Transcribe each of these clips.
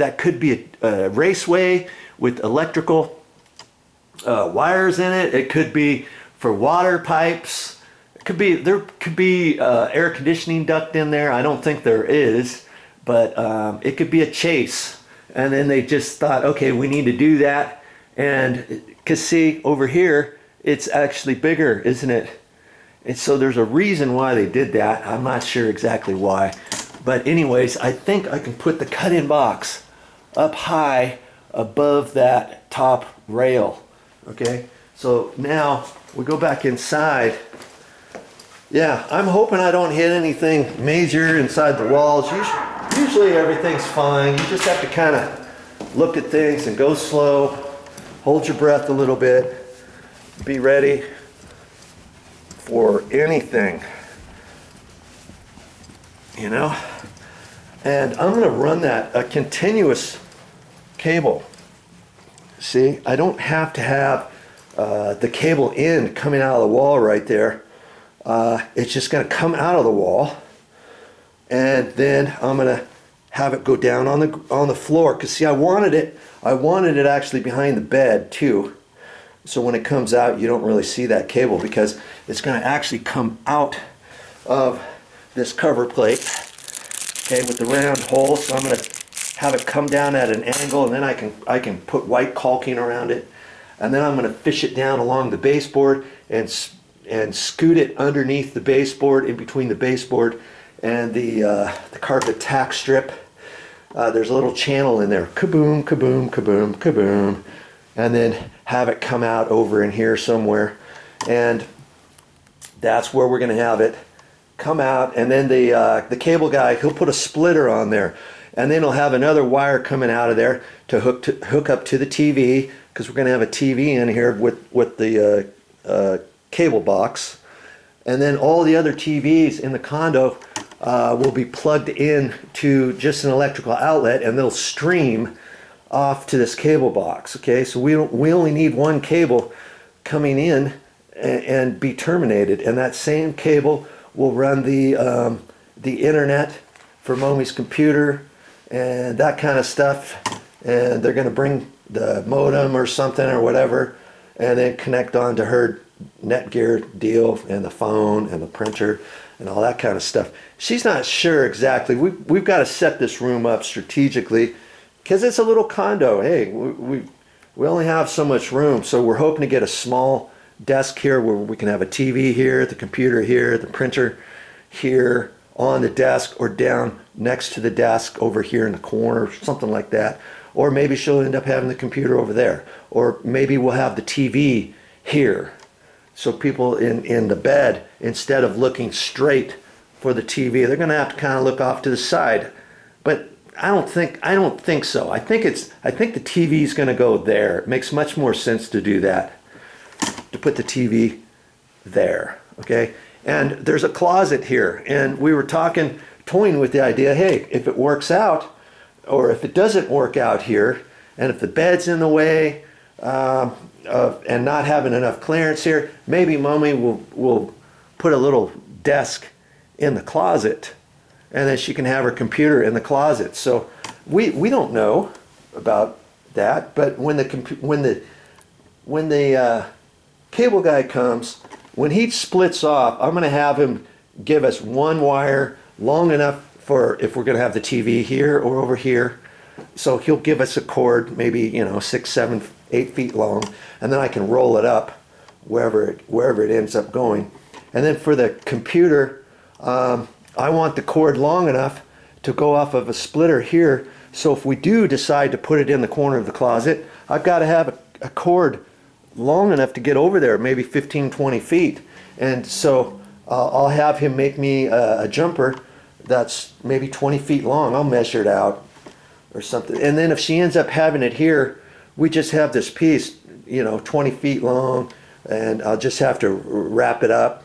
that could be a raceway with electrical wires in it. It could be for water pipes. There could be air conditioning duct in there. I don't think there is, but it could be a chase. And then they just thought, okay, we need to do that. And because see, over here, it's actually bigger, isn't it? And so there's a reason why they did that. I'm not sure exactly why. But anyways, I think I can put the cut-in box up high above that top rail. Okay, so now we go back inside. Yeah, I'm hoping I don't hit anything major inside the walls. Usually everything's fine. You just have to kind of look at things and go slow. Hold your breath a little bit. Be ready for anything, you know. And I'm going to run that a continuous cable. See, I don't have to have the cable end coming out of the wall right there. It's just going to come out of the wall, and then I'm going to have it go down on the floor. Because see, I wanted it actually behind the bed too. So when it comes out, you don't really see that cable because it's going to actually come out of this cover plate, okay, with the round hole. So I'm going to have it come down at an angle, and then I can put white caulking around it, and then I'm going to fish it down along the baseboard and scoot it underneath the baseboard, in between the baseboard and the carpet tack strip. There's a little channel in there. Kaboom, kaboom, kaboom, kaboom. And then have it come out over in here somewhere, and that's where we're going to have it come out. And then the cable guy, he'll put a splitter on there, and then he'll have another wire coming out of there to hook up to the TV, because we're going to have a TV in here with the cable box. And then all the other TVs in the condo will be plugged in to just an electrical outlet, and they'll stream off to this cable box. Okay, so we only need one cable coming in and be terminated, and that same cable will run the internet for Mommy's computer and that kind of stuff. And they're going to bring the modem or something or whatever, and then connect on to her Netgear deal and the phone and the printer and all that kind of stuff. She's not sure exactly. We've got to set this room up strategically, because it's a little condo. Hey, we only have so much room, so we're hoping to get a small desk here where we can have a TV here, the computer here, the printer here on the desk, or down next to the desk over here in the corner, something like that. Or maybe she'll end up having the computer over there, or maybe we'll have the TV here, so people in the bed, instead of looking straight for the TV, they're going to have to kind of look off to the side. But I don't think so. I think the TV is going to go there. It makes much more sense to do that, to put the TV there. Okay, and there's a closet here, and we were toying with the idea, hey, if it works out, or if it doesn't work out here, and if the bed's in the way and not having enough clearance here, maybe Mommy will put a little desk in the closet, and then she can have her computer in the closet. So we don't know about that, but when the cable guy comes, when he splits off, I'm going to have him give us one wire long enough for if we're going to have the TV here or over here. So he'll give us a cord, maybe 6, 7, 8 feet long, and then I can roll it up wherever it ends up going. And then for the computer, I want the cord long enough to go off of a splitter here, so if we do decide to put it in the corner of the closet, I've got to have a cord long enough to get over there, maybe 15, 20 feet. And so I'll have him make me a jumper that's maybe 20 feet long. I'll measure it out or something. And then if she ends up having it here, we just have this piece, 20 feet long, and I'll just have to wrap it up,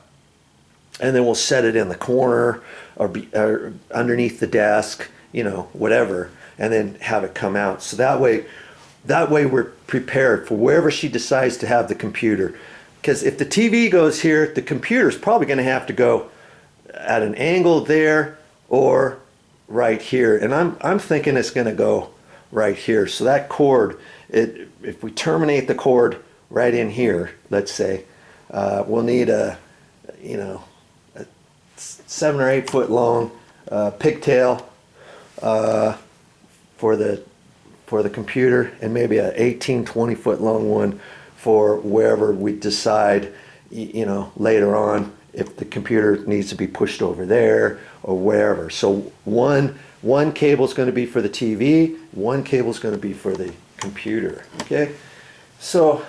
and then we'll set it in the corner or underneath the desk, whatever, and then have it come out. So that way we're prepared for wherever she decides to have the computer. Because if the TV goes here, the computer's probably going to have to go at an angle there or right here. And I'm thinking it's going to go right here. So that cord, if we terminate the cord right in here, let's say, we'll need a 7 or 8 foot long pigtail for the computer, and maybe a 18-20 foot long one for wherever we decide, later on, if the computer needs to be pushed over there or wherever. So one cable is going to be for the TV, one cable is going to be for the computer. Okay, so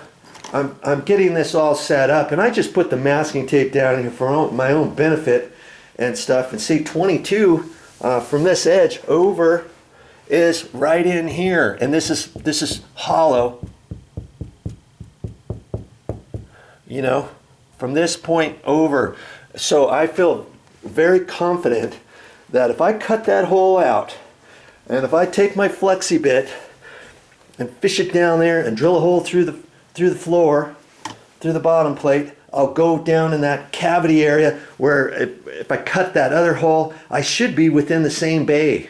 I'm getting this all set up, and I just put the masking tape down here for my own benefit and stuff. And see, 22 from this edge over is right in here, and this is hollow. From this point over. So I feel very confident that if I cut that hole out, and if I take my flexi bit and fish it down there and drill a hole through the floor, through the bottom plate, I'll go down in that cavity area where if I cut that other hole, I should be within the same bay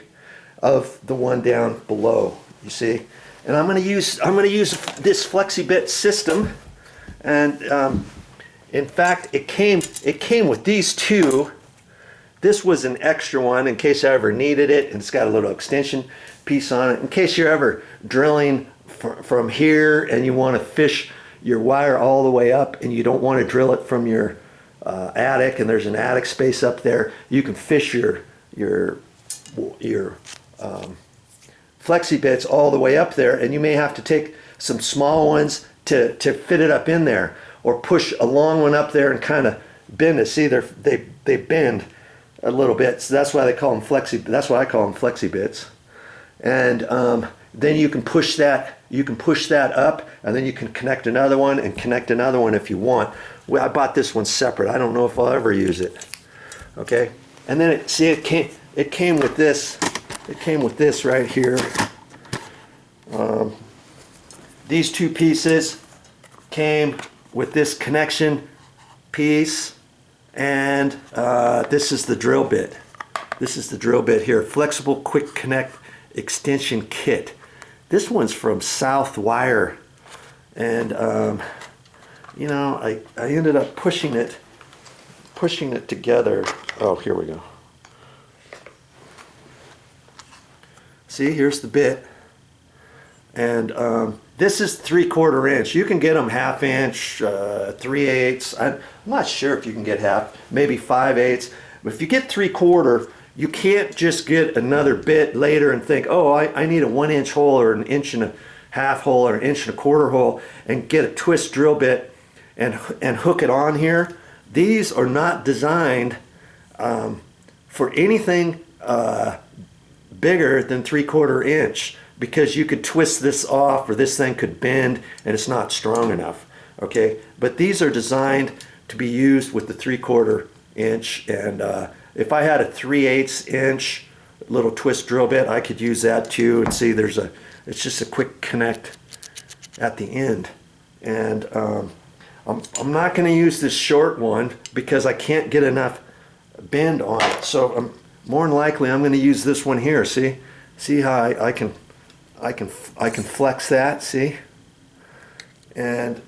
of the one down below, you see. And I'm going to use this flexi bit system, and in fact, it came with these two. This was an extra one in case I ever needed it, and it's got a little extension piece on it in case you're ever drilling from here and you want to fish your wire all the way up and you don't want to drill it from your attic, and there's an attic space up there. You can fish your flexi bits all the way up there, and you may have to take some small ones to fit it up in there, or push a long one up there and kind of bend it. See, they bend a little bit, so that's why they call them flexi. That's why I call them flexi bits. And then you can push that. You can push that up, and then you can connect another one and connect another one if you want. Well, I bought this one separate. I don't know if I'll ever use it. Okay, and then it came with this. It came with this right here. These two pieces came with this connection piece, and this is the drill bit. This is the drill bit here. Flexible Quick Connect Extension Kit. This one's from Southwire, and I ended up pushing it together. Oh, here we go. See, here's the bit, and this is 3/4 inch. You can get them 1/2 inch, 3/8. I'm not sure if you can get half, maybe 5/8. But if you get 3/4, you can't just get another bit later and think, oh, I need a 1 inch hole or an 1.5 inch hole or an 1 1/4 hole, and get a twist drill bit and hook it on here. These are not designed for anything bigger than 3/4 inch, because you could twist this off or this thing could bend and it's not strong enough. Okay, but these are designed to be used with the 3/4 inch, and if I had a 3/8 inch little twist drill bit, I could use that too. And see, it's just a quick connect at the end. And I'm not going to use this short one because I can't get enough bend on it. So more than likely I'm going to use this one here. See how I can flex that. See, and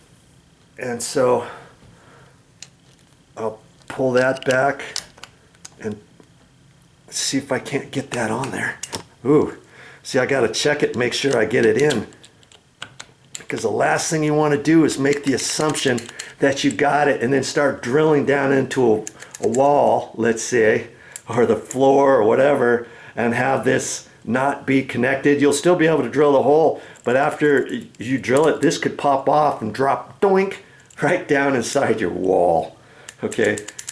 so I'll pull that back and see if I can't get that on there. Ooh, see, I got to check it, make sure I get it in, because the last thing you want to do is make the assumption that you got it and then start drilling down into a wall, let's say, or the floor or whatever, and have this not be connected. You'll still be able to drill the hole, but after you drill it, this could pop off and drop doink right down inside your wall. Okay,